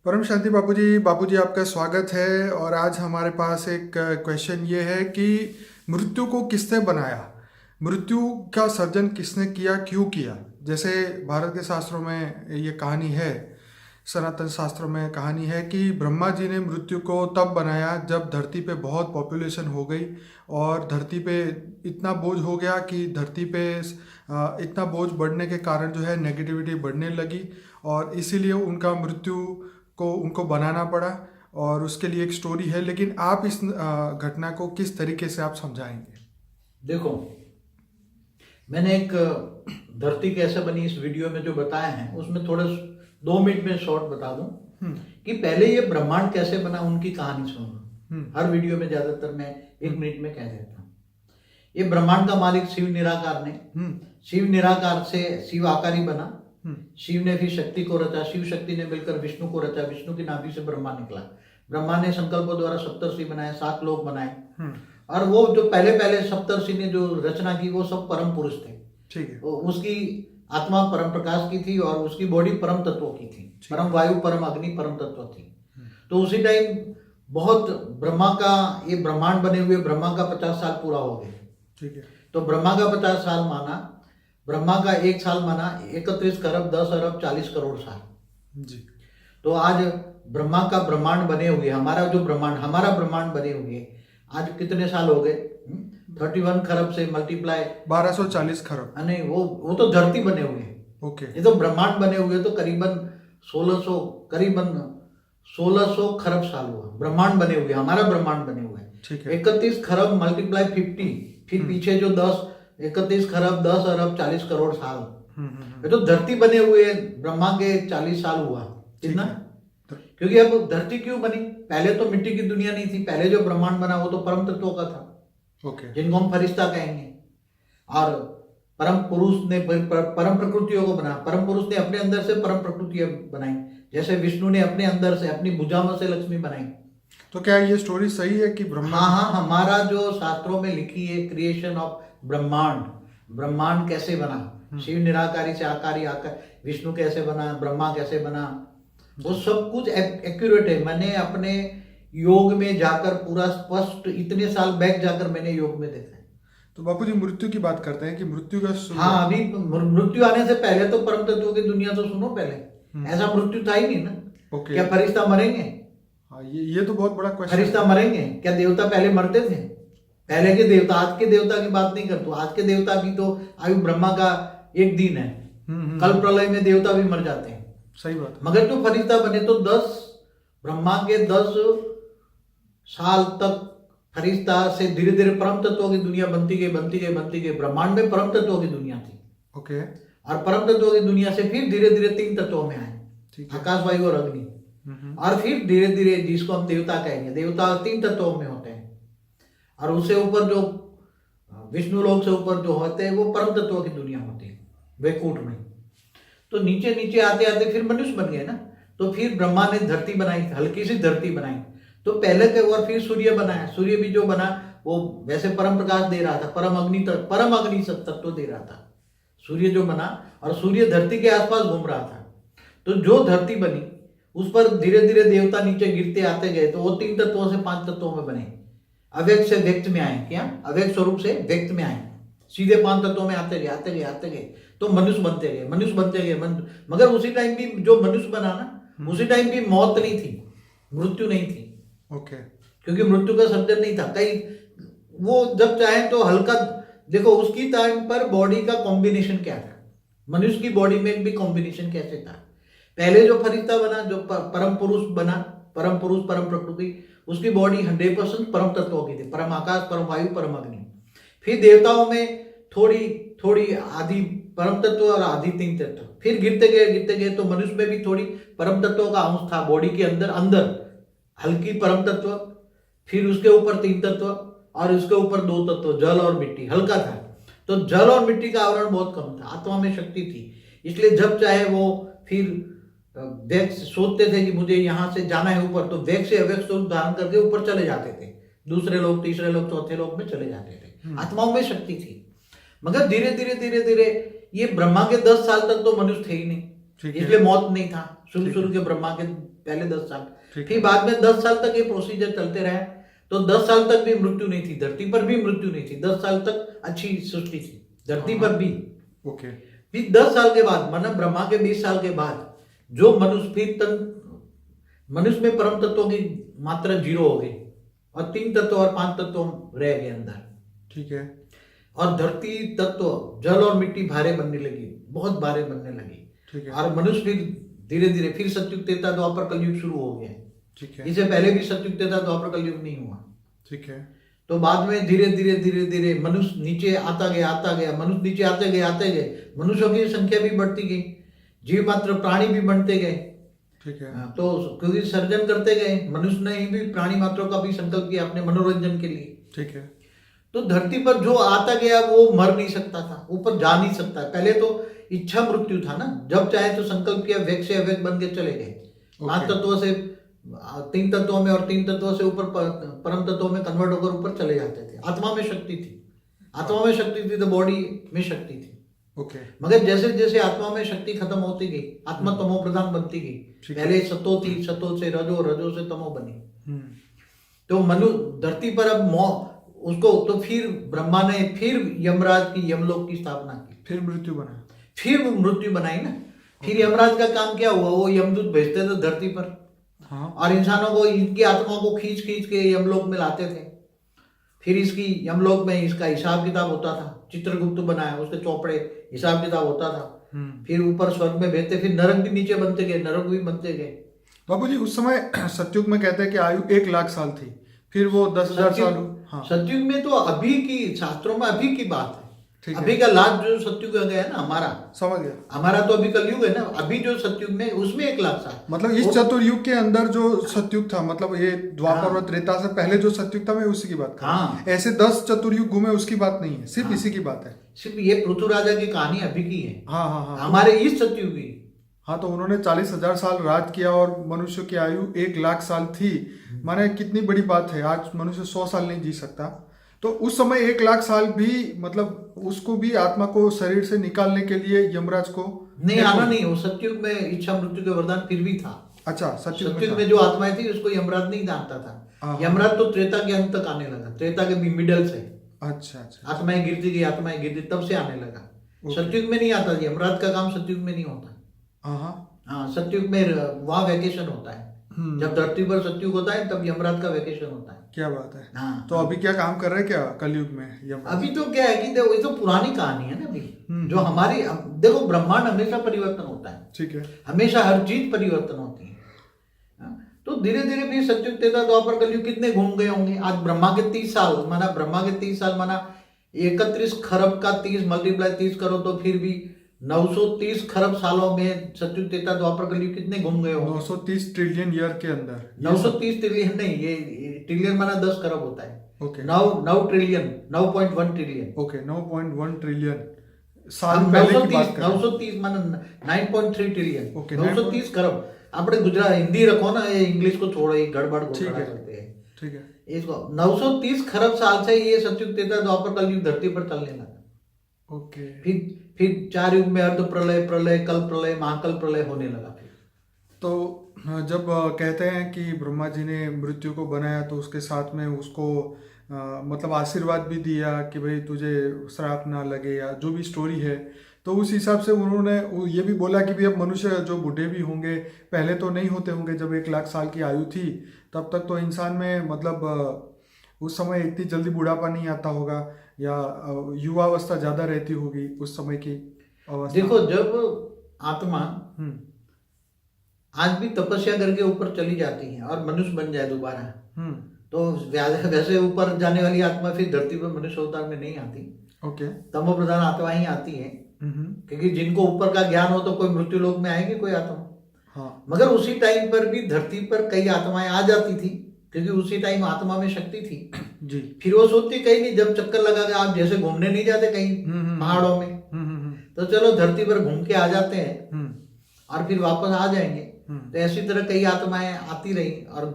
परम शांति बापूजी आपका स्वागत है। और आज हमारे पास एक क्वेश्चन ये है कि मृत्यु को किसने बनाया, मृत्यु का सर्जन किसने किया, क्यों किया। जैसे भारत के शास्त्रों में ये कहानी है, सनातन शास्त्रों में कहानी है कि ब्रह्मा जी ने मृत्यु को तब बनाया जब धरती पे बहुत पॉपुलेशन हो गई और धरती पे इतना बोझ हो गया कि धरती पे इतना बोझ बढ़ने के कारण जो है नेगेटिविटी बढ़ने लगी और इसीलिए उनका मृत्यु को उनको बनाना पड़ा। और उसके लिए एक स्टोरी है, लेकिन आप इस घटना को किस तरीके से आप समझाएंगे। देखो, मैंने एक धरती कैसे बनी इस वीडियो में जो बताया है उसमें थोड़ा 2 मिनट में शॉर्ट बता दूं कि पहले ये ब्रह्मांड कैसे बना, उनकी कहानी सुनो। हर वीडियो में ज्यादातर मैं 1 मिनट में कह देता हूँ। ये ब्रह्मांड का मालिक शिव निराकार ने, शिव निराकार से शिव आकारी बना। शिव ने फिर शक्ति को रचा, शिव शक्ति ने मिलकर विष्णु को रचा, विष्णु की नाभि से ब्रह्मा निकला। ब्रह्मा ने संकल्पों द्वारा सप्तर्षि बनाए, 7 लोक बनाए। और वो जो पहले सप्तर्षि ने जो रचना की वो सब परम पुरुष थे। ठीक है। उसकी आत्मा परम प्रकाश की थी और उसकी बॉडी परम तत्वों की थी। परम वायु, परम अग्नि, परम तत्व थी। तो उसी टाइम बहुत ब्रह्मा का, ये ब्रह्मांड बने हुए ब्रह्मा का 50 साल पूरा हो गया। ठीक है। तो ब्रह्मा का 50 साल माना, ब्रह्मा का 1 साल माना 31 खरब 10 अरब 40 करोड़ साल जी। तो आज ब्रह्मा का ब्रह्मांड बने हुए, हमारा ब्रह्मांड बने हुए आज कितने साल हो गए? 31 खरब से मल्टीप्लाई 1240 खरब। नहीं, वो तो धरती बने हुए हैं। ओके। ये तो ब्रह्मांड बने हुए तो करीबन 1600 खरब साल हुआ। ब्रह्मांड बने हुए, हमारा ब्रह्मांड बने हुए। ठीक है। 31 खरब मल्टीप्लाई 50, फिर पीछे जो 31 खरब 10 अरब 40 करोड़ साल। ये तो धरती बने हुए ब्रह्मा के 40 साल हुआ। कितना? क्योंकि अब धरती क्यों बनी? पहले तो मिट्टी की दुनिया नहीं थी। पहले जो ब्रह्मांड बना वो तो परम तत्वों का था। ओके। जिनको हम फरिश्ता कहेंगे। और परम पुरुष ने परम प्रकृतियों को बना। परम पुरुष ने अपने अंदर से परम प्रकृतियां बनाई, जैसे विष्णु ने अपने अंदर से अपनी भुजाओं से लक्ष्मी बनाई। तो क्या ये स्टोरी सही है कि ब्रह्मा? हाँ, हमारा जो शास्त्रों में लिखी है क्रिएशन ऑफ ब्रह्मांड कैसे बना, शिव निराकारी से आकारी आकार, विष्णु कैसे बना, ब्रह्मा कैसे बना, वो सब कुछ एक्यूरेट है। मैंने अपने योग में जाकर पूरा स्पष्ट, इतने साल बैक जाकर मैंने योग में देखा है। तो बापूजी मृत्यु की बात करते हैं कि मृत्यु का हाँ, अभी मृत्यु आने से पहले तो परम तत्वों की दुनिया तो सुनो, पहले ऐसा मृत्यु था ही नहीं ना। ओके। क्या फरिश्ता मरेंगे? हाँ, ये तो बहुत बड़ा क्वेश्चन। फरिश्ता मरेंगे क्या? देवता पहले मरते थे? पहले के देवता, आज के देवता की बात नहीं करता। आज के देवता की तो आयु ब्रह्मा का 1 दिन है। कल प्रलय में देवता भी मर जाते हैं। सही बात। मगर जो फरिश्ता बने तो ब्रह्मा के 10 साल तक फरिश्ता से धीरे धीरे परम तत्वों की दुनिया बनती गई। ब्रह्मांड में परम तत्वों की दुनिया थी। ओके। और परम तत्वों की दुनिया से फिर धीरे धीरे 3 तत्वों में आए, आकाश, वायु और अग्नि। और फिर धीरे धीरे जिसको हम देवता कहेंगे, देवता 3 तत्वों में होते हैं। और उससे ऊपर जो विष्णु लोक से ऊपर जो होते हैं वो परम तत्वों की दुनिया होती है, वैकुंठ में। तो नीचे आते आते फिर मनुष्य बन गए ना। तो फिर ब्रह्मा ने धरती बनाई, हल्की सी धरती बनाई। तो पहले के और फिर सूर्य बनाया। सूर्य भी जो बना वो वैसे परम प्रकाश दे रहा था, परम अग्नि तत्व दे रहा था सूर्य जो बना। और सूर्य धरती के आसपास घूम रहा था। तो जो धरती बनी उस पर धीरे धीरे देवता नीचे गिरते आते गए। तो वो 3 तत्वों से 5 तत्वों में बने। अव्यक्त से व्यक्त में आए। क्या? अव्यक्त स्वरूप से व्यक्त में आए, सीधे 5 तत्वों में आते गए। तो मनुष्य बनते गए। मगर उसी टाइम भी जो मनुष्य बना ना, उसी टाइम भी मौत नहीं थी, मृत्यु नहीं थी। ओके। क्योंकि मृत्यु का सर्जन नहीं था। कहीं वो जब चाहे तो हल्का, देखो उसकी टाइम पर बॉडी का कॉम्बिनेशन क्या था, मनुष्य की बॉडी में भी कॉम्बिनेशन कैसे था। पहले जो फरिश्ता बना, जो परम पुरुष बना, परम प्रकृति, उसकी बॉडी 100% परम तत्वों की थी। परम आकाश, परम वायु, परम अग्नि। फिर देवताओं में थोड़ी आधी परम तत्व और आधी 3 तत्व। फिर गिरते गए तो मनुष्य में भी थोड़ी परम तत्वों का अंश था। बॉडी के अंदर हल्की परम तत्व, फिर उसके ऊपर 3 तत्व और उसके ऊपर 2 तत्व, जल और मिट्टी, हल्का था। तो जल और मिट्टी का आवरण बहुत कम था। आत्मा में शक्ति थी। इसलिए जब चाहे वो फिर वेग सोचते थे कि मुझे यहाँ से जाना है ऊपर, तो वेग से अवेग स्वरूप धारण करके ऊपर चले जाते थे। दूसरे लोग, तीसरे लोग, चौथे लोग में चले जाते थे। आत्माओं में शक्ति थी। मगर धीरे धीरे ये ब्रह्मा के 10 साल तक तो मनुष्य थे ही नहीं। ठीक है। इसलिए मौत नहीं था शुरू के ब्रह्मा के पहले 10 साल। ठीक फिर बाद में 10 साल तक ये प्रोसीजर चलते रहे, तो 10 साल तक भी मृत्यु नहीं थी, धरती पर भी मृत्यु नहीं थी। 10 साल तक अच्छी सृष्टि थी धरती पर भी। ओके। फिर 10 साल के बाद माना ब्रह्मा के 20 साल के बाद जो मनुष्य में परम तत्वों की मात्रा 0 हो गई और 3 तत्व और 5 तत्व रह गए अंदर। ठीक है। और धरती तत्व जल और मिट्टी भारे बनने लगी, बहुत भारे बनने लगी। ठीक है। और मनुष्य फिर धीरे धीरे फिर सतयुग त्रेता द्वापर कलयुग शुरू हो गया। ठीक है। इससे पहले भी सतयुग त्रेता द्वापर कलयुग नहीं हुआ। ठीक है। तो बाद में धीरे धीरे मनुष्य नीचे आता गया, मनुष्य नीचे आते गए, मनुष्यों की संख्या भी बढ़ती गई, जीव मात्र प्राणी भी बनते गए। ठीक है। तो क्योंकि सर्जन करते गए, मनुष्य ने भी प्राणी मात्रों का भी संकल्प किया अपने मनोरंजन के लिए। ठीक है। तो धरती पर जो आता गया वो मर नहीं सकता था, ऊपर जा नहीं सकता। पहले तो इच्छा मृत्यु था ना, जब चाहे तो संकल्प किया, व्यक्त से अव्यक्त बन के चले गए। 5 तत्वों से 3 तत्वों में और 3 तत्वों से ऊपर परम तत्वों में कन्वर्ट होकर ऊपर चले जाते थे। आत्मा में शक्ति थी, तो बॉडी में शक्ति थी। ओके। मगर जैसे जैसे आत्मा में शक्ति खत्म होती गई, आत्मा तमो प्रधान बनती गई। पहले सतो थी, सतो से रजो, रजो से तमो बनी। तो धरती पर अब उसको तो फिर ब्रह्मा ने फिर यमराज की यमलोक की स्थापना की, फिर मृत्यु बनाई ना। फिर यमराज का काम क्या हुआ, वो यमदूत भेजते थे धरती पर। हाँ। और इंसानों को, इनकी आत्मा को खींच के यमलोक में लाते थे। फिर इसकी यमलोक में इसका हिसाब किताब होता था, चित्रगुप्त बनाया, उसके चौपड़े हिसाब किताब होता था। फिर ऊपर स्वर्ग में भेजते, फिर नरक भी नीचे बनते गए, नरक भी बनते गए। बाबूजी उस समय सतयुग में कहते हैं कि आयु 1 लाख साल थी, फिर वो 10,000 साल। हाँ। सतयुग में तो अभी की शास्त्रों में अभी की बात है। ठीक है। अभी का लाख जो सतयुग आ गया ना हमारा, समझ गया। हमारा तो अभी कलयुग है ना। अभी जो सतयुग में उसमें 1 लाख साल, मतलब इस चतुर्युग के अंदर जो सतयुग था, मतलब ये द्वापर और त्रेता से पहले जो सतयुग था, मैं उसी की बात कर रहा हूं। ऐसे 10 चतुर्युग घूमे उसकी बात नहीं है, सिर्फ इसी की बात है। सिर्फ ये पृथु राजा की कहानी अभी की है। हाँ हाँ हाँ। हमारे इस सतयुग की। हाँ, तो उन्होंने 40,000 साल राज किया और मनुष्य की आयु 1 लाख साल थी। माने कितनी बड़ी बात है, आज मनुष्य 100 साल नहीं जी सकता। तो उस समय 1 लाख साल भी, मतलब उसको भी आत्मा को शरीर से निकालने के लिए यमराज को नहीं आना नहीं हो। सतयुग में इच्छा मृत्यु के वरदान फिर भी था। अच्छा, सतयुग में जो आत्माएं थी उसको यमराज नहीं जानता था। यमराज तो त्रेता के अंत तक आने लगा, त्रेता के भी मिडल से। अच्छा अच्छा। आत्माएं गिरती तब से आने लगा। सतयुग में नहीं आता, यमराज का काम सतयुग में नहीं होता। हाँ, सतयुग में वहां वैकेशन होता है। जब धरती पर सतयुग होता है तब यमराज का वैकेशन होता है। क्या बात है। हाँ। तो अभी क्या काम कर रहे हैं क्या कलयुग में यमराज? अभी तो क्या है कि देखो, ये तो पुरानी कहानी है ना अभी। जो हमारी, देखो ब्रह्मांड हमेशा परिवर्तन होता है। ठीक है। हमेशा हर चीज परिवर्तन होती है। तो धीरे धीरे भी सतयुग त्रेता द्वापर कलयुग कितने घूम गए होंगे। आज ब्रह्मा के 30 साल माना, ब्रह्मा के 30 साल माना 31 खरब का 30 मल्टीप्लाई 30 करो तो फिर भी 930 खरब सालों में सतयुग त्रेता द्वापर कलयुग कितने घूम गए होंगे। 930 ट्रिलियन ईयर के अंदर। 930 ट्रिलियन नहीं, ये ट्रिलियन माना 10 खरब होता है। Okay. 9 trillion, 9.1 trillion. Okay, 9.1 trillion साल पहले की बात कर रहे हैं। 930 माना 9.3 ट्रिलियन। ओके, 930 खरब। આપણે ગુજરાત हिंदी रखो ना, ये इंग्लिश को छोड़ो, ये गड़बड़ ठीक है। करते हैं। ठीक है। इसको 930 खरब साल से ये सतयुग त्रेता द्वापर कलयुग धरती पर चलने लगा। ओके। फिर 4 युग में अर्ध प्रलय, प्रलय, कल प्रलय, महाकल प्रलय होने लगा। फिर तो जब कहते हैं कि ब्रह्मा जी ने मृत्यु को बनाया तो उसके साथ में उसको मतलब आशीर्वाद भी दिया कि भाई तुझे श्राप ना लगे, या जो भी स्टोरी है, तो उस हिसाब से उन्होंने ये भी बोला कि भाई अब मनुष्य जो बूढ़े भी होंगे, पहले तो नहीं होते होंगे, जब 1 लाख साल की आयु थी तब तक तो इंसान में मतलब उस समय इतनी जल्दी बुढ़ापा नहीं आता होगा, या युवावस्था ज़्यादा रहती होगी उस समय की अवस्था। देखो, जब आत्मा आज भी तपस्या करके ऊपर चली जाती है और मनुष्य बन जाए दोबारा, तो वैसे ऊपर जाने वाली आत्मा फिर धरती पर मनुष्य अवतार में नहीं आती। ओके। तमो प्रधान आत्मा ही आती है। क्योंकि जिनको ऊपर का ज्ञान हो तो कोई मृत्यु लोक में आएगी कोई आत्मा। हाँ। मगर उसी टाइम पर भी धरती पर कई आत्माएं आ जाती थी, क्योंकि उसी टाइम आत्मा में शक्ति थी जी। फिर वो सोचती कहीं नहीं, जब चक्कर लगा के आप जैसे घूमने नहीं जाते कहीं पहाड़ों में, तो चलो धरती पर घूम के आ जाते हैं और फिर वापस आ जाएंगे। तो ऐसी तरह कई आत्माएं आती रही और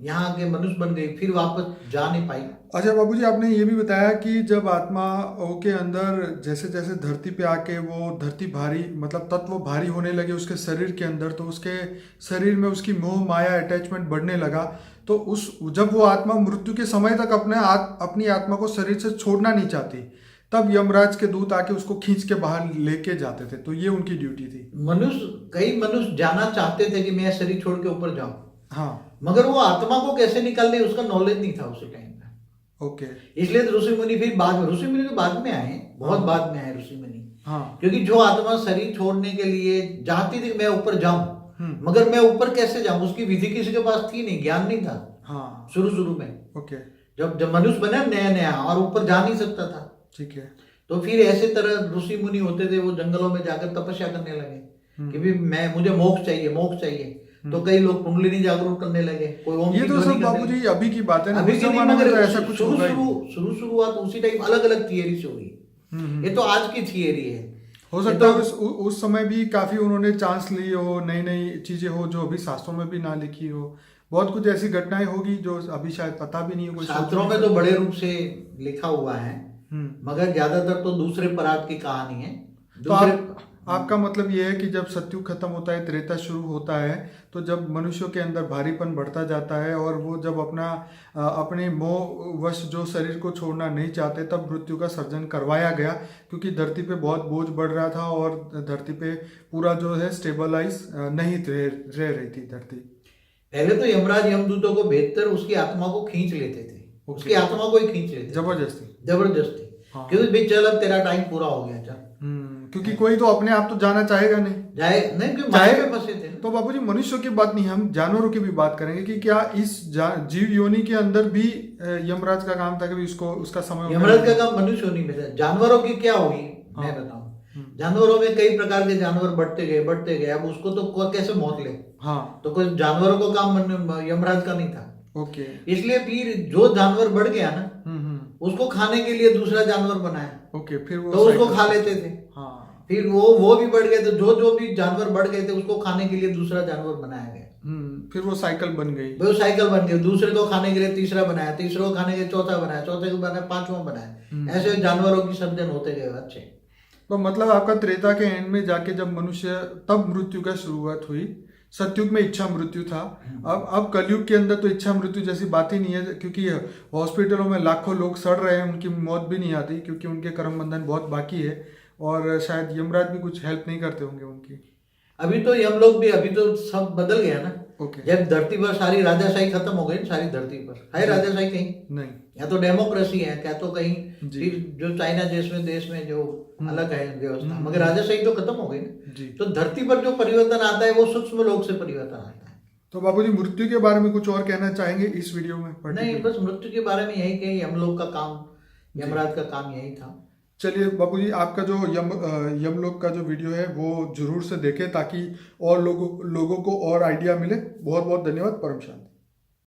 यहाँ के मनुष्य बन गई, फिर वापस जा नहीं पाई। अच्छा बाबूजी, आपने ये भी बताया कि जब आत्माओं के अंदर जैसे जैसे धरती पे आके वो धरती भारी मतलब तत्व भारी होने लगे उसके शरीर के अंदर, तो उसके शरीर में उसकी मोह माया अटैचमेंट बढ़ने लगा, तो उस जब वो आत्मा मृत्यु के समय तक अपनी आत्मा को शरीर से छोड़ना नहीं चाहती, तब यमराज के दूत आके उसको खींच के बाहर लेके जाते थे, तो ये उनकी ड्यूटी थी। कई मनुष्य जाना चाहते थे कि मैं शरीर छोड़ के ऊपर जाऊं, हाँ, मगर वो आत्मा को कैसे निकालने उसका नॉलेज नहीं था उसी टाइम पे। ओके। इसलिए तो ऋषि मुनि फिर बाद में, ऋषि मुनि तो बाद में आए, बहुत बाद में आए ऋषि मुनि। हाँ, क्योंकि जो आत्मा शरीर छोड़ने के लिए चाहती थी कि मैं ऊपर जाऊं, मगर मैं ऊपर कैसे जाऊं, उसकी विधि किसी के पास थी नहीं, ज्ञान नहीं था। हाँ, शुरू में ओके, जब मनुष्य बना नया नया और ऊपर जा नहीं सकता था, ठीक है। तो फिर ऐसे तरह ऋषि मुनि होते थे, वो जंगलों में जाकर तपस्या करने लगे कि भी मुझे मोक्ष चाहिए, मोक्ष चाहिए। तो कई लोग कुंडलिनी जागरूक करने लगे, कोई ओम ये की तो ध्वनि सब करने बाबूजी अभी की बात है ना, अभी उस की नहीं, जमाने में मगर तो ऐसा कुछ होगा ही नहीं। शुरुआत उसी टाइम अलग अलग थियरी से हुई। ये तो आज की थियरी है। हो सकता है उस समय भी काफी उन्होंने चांस लिए हो, नई नई चीजें हो जो अभी शास्त्रों में भी ना लिखी हो, बहुत कुछ ऐसी घटनाएं होगी जो अभी शायद पता भी नहीं हो। शास्त्रों में तो बड़े रूप से लिखा हुआ है, मगर ज्यादातर तो दूसरे परात की कहानी है। तो आपका मतलब ये है कि जब सतयुग खत्म होता है, त्रेता शुरू होता है, तो जब मनुष्यों के अंदर भारीपन बढ़ता जाता है और वो जब अपने मोह वश जो शरीर को छोड़ना नहीं चाहते, तब मृत्यु का सर्जन करवाया गया, क्योंकि धरती पे बहुत बोझ बढ़ रहा था और धरती पे पूरा जो है स्टेबलाइज नहीं रह रही थी धरती। पहले तो यमराज यमदूतों को भेजकर उसकी आत्मा को खींच लेते थे, उसकी आत्मा को ही खींच लेते जबरदस्ती। हाँ। क्योंकि बीच चल तेरा टाइम पूरा हो गया, चल। क्योंकि कोई तो अपने आप तो जाना चाहेगा नहीं, क्योंकि माया में फंसे थे। तो बाबूजी मनुष्यों की बात नहीं, हम जानवरों की भी बात करेंगे कि क्या इस जीव योनि के अंदर भी यमराज का काम था कि उसका समय, यमराज का काम मनुष्य योनि में था। जानवरों की क्या हुई मैं बताऊं। जानवरों में कई प्रकार के जानवर बढ़ते गए, अब उसको तो कैसे मौत ले। हाँ, तो कोई जानवरों का काम यमराज का नहीं था। ओके। इसलिए फिर जो जानवर बढ़ गया ना, उसको खाने के लिए दूसरा जानवर बनाया। ओके, फिर वो तो उसको खा लेते थे। हाँ, फिर वो भी बढ़ गए, तो जो भी जानवर बढ़ गए थे उसको खाने के लिए दूसरा जानवर बनाया गया। फिर वो साइकिल बन गई, दूसरे को खाने के लिए तीसरा बनाया, तीसरे को खाने के लिए चौथा बनाया, चौथे को बनाया, पांचवा बनाया। ऐसे जानवरों की सर्जन होते गए अच्छे। तो मतलब आपका त्रेता के एंड में जाके जब मनुष्य, तब मृत्यु का शुरुआत हुई। सतयुग में इच्छा मृत्यु था, अब कलयुग के अंदर तो इच्छा मृत्यु जैसी बात ही नहीं है, क्योंकि हॉस्पिटलों में लाखों लोग सड़ रहे हैं, उनकी मौत भी नहीं आती क्योंकि उनके कर्म बंधन बहुत बाकी है, और शायद यमराज भी कुछ हेल्प नहीं करते होंगे उनकी। अभी तो यम लोग भी, अभी तो सब बदल गया ना। ओके। जब धरती पर सारी राजाशाही खत्म हो गई, सारी धरती पर है राजाशाही कहीं नहीं, या तो डेमोक्रेसी है, क्या तो कहीं फिर जो चाइना देश में जो अलग है व्यवस्था, मगर राजाशाही तो खत्म हो गई ना। तो धरती पर जो परिवर्तन आता है वो सूक्ष्म लोक से परिवर्तन आता है। तो बाबूजी मृत्यु के बारे में कुछ और कहना चाहेंगे इस वीडियो में? नहीं, बस मृत्यु के बारे में यही कि हम लोग का काम, यमराज का काम यही था। चलिए बाबूजी, आपका जो यमलोक का जो वीडियो है वो जरूर से देखें ताकि और लोगों को और आइडिया मिले। बहुत बहुत धन्यवाद। परम शांति।